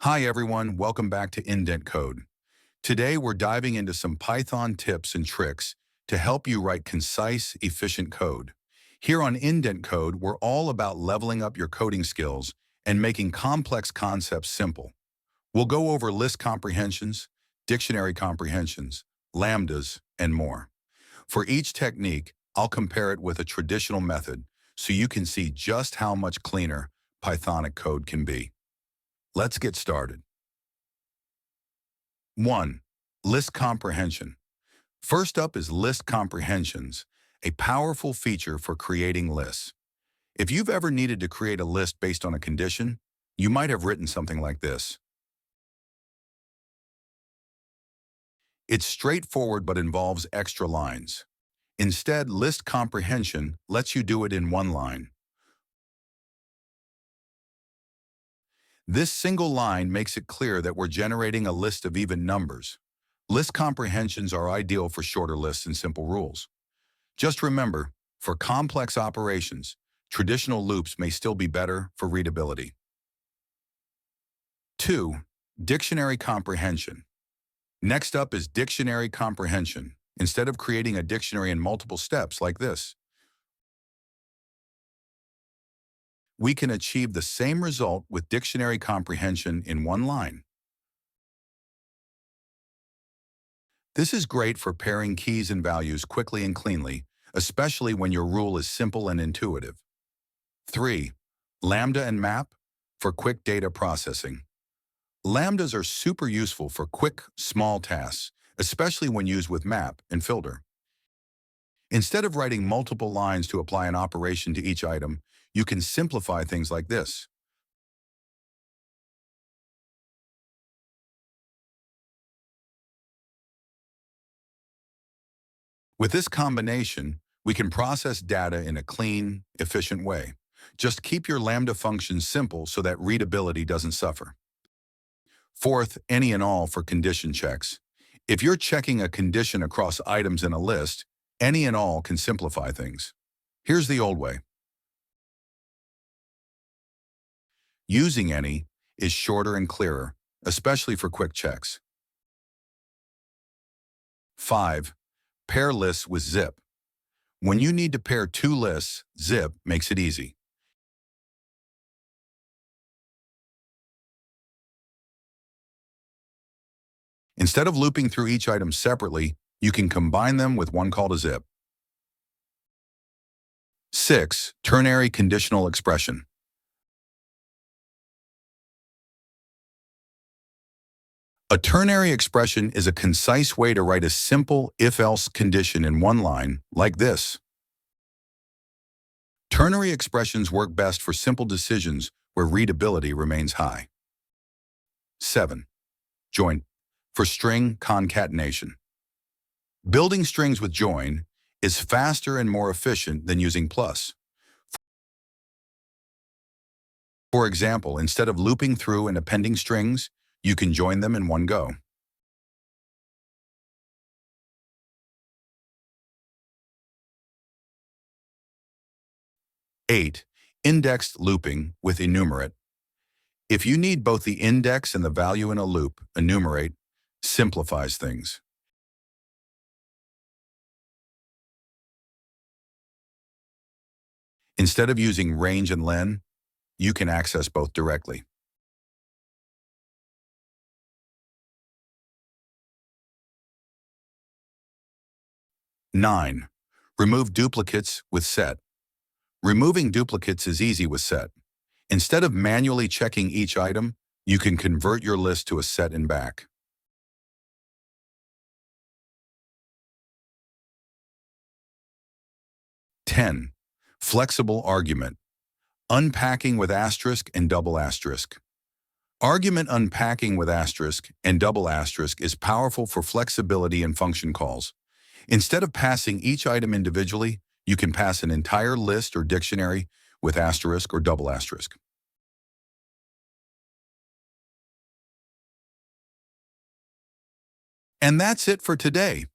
Hi everyone, welcome back to Indent Code. Today we're diving into some Python tips and tricks to help you write concise, efficient code. Here on Indent Code, we're all about leveling up your coding skills and making complex concepts simple. We'll go over list comprehensions, dictionary comprehensions, lambdas, and more. For each technique, I'll compare it with a traditional method so you can see just how much cleaner Pythonic code can be. Let's get started. 1. List comprehension. First up is list comprehensions, a powerful feature for creating lists. If you've ever needed to create a list based on a condition, you might have written something like this. It's straightforward but involves extra lines. Instead, list comprehension lets you do it in one line. This single line makes it clear that we're generating a list of even numbers. List comprehensions are ideal for shorter lists and simple rules. Just remember, for complex operations, traditional loops may still be better for readability. 2. Dictionary comprehension. Next up is dictionary comprehension. Instead of creating a dictionary in multiple steps like this, we can achieve the same result with dictionary comprehension in one line. This is great for pairing keys and values quickly and cleanly, especially when your rule is simple and intuitive. 3. Lambda and map for quick data processing. Lambdas are super useful for quick, small tasks, especially when used with map and filter. Instead of writing multiple lines to apply an operation to each item, you can simplify things like this. With this combination, we can process data in a clean, efficient way. Just keep your Lambda functions simple so that readability doesn't suffer. 4th, any and all for condition checks. If you're checking a condition across items in a list, any and all can simplify things. Here's the old way. Using any is shorter and clearer, especially for quick checks. 5. Pair lists with zip. When you need to pair two lists, zip makes it easy. Instead of looping through each item separately, you can combine them with one call to zip. 6. Ternary conditional expression. A ternary expression is a concise way to write a simple if-else condition in one line, like this. Ternary expressions work best for simple decisions where readability remains high. 7. Join for string concatenation. Building strings with join is faster and more efficient than using plus. For example, instead of looping through and appending strings, you can join them in one go. 8. Indexed looping with enumerate. If you need both the index and the value in a loop, enumerate simplifies things. Instead of using range and len, you can access both directly. 9. Remove duplicates with set. Removing duplicates is easy with set. Instead of manually checking each item, you can convert your list to a set and back. 10. Flexible argument. Unpacking with asterisk and double asterisk. Argument unpacking with asterisk and double asterisk is powerful for flexibility in function calls. Instead of passing each item individually, you can pass an entire list or dictionary with asterisk or double asterisk. And that's it for today.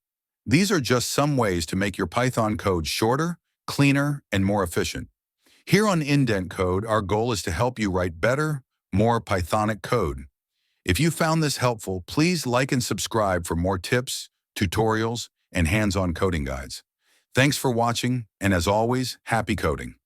These are just some ways to make your Python code shorter, cleaner, and more efficient. Here on Indent Code, our goal is to help you write better, more Pythonic code. If you found this helpful, please like and subscribe for more tips, tutorials, and hands-on coding guides. Thanks for watching, and as always, happy coding.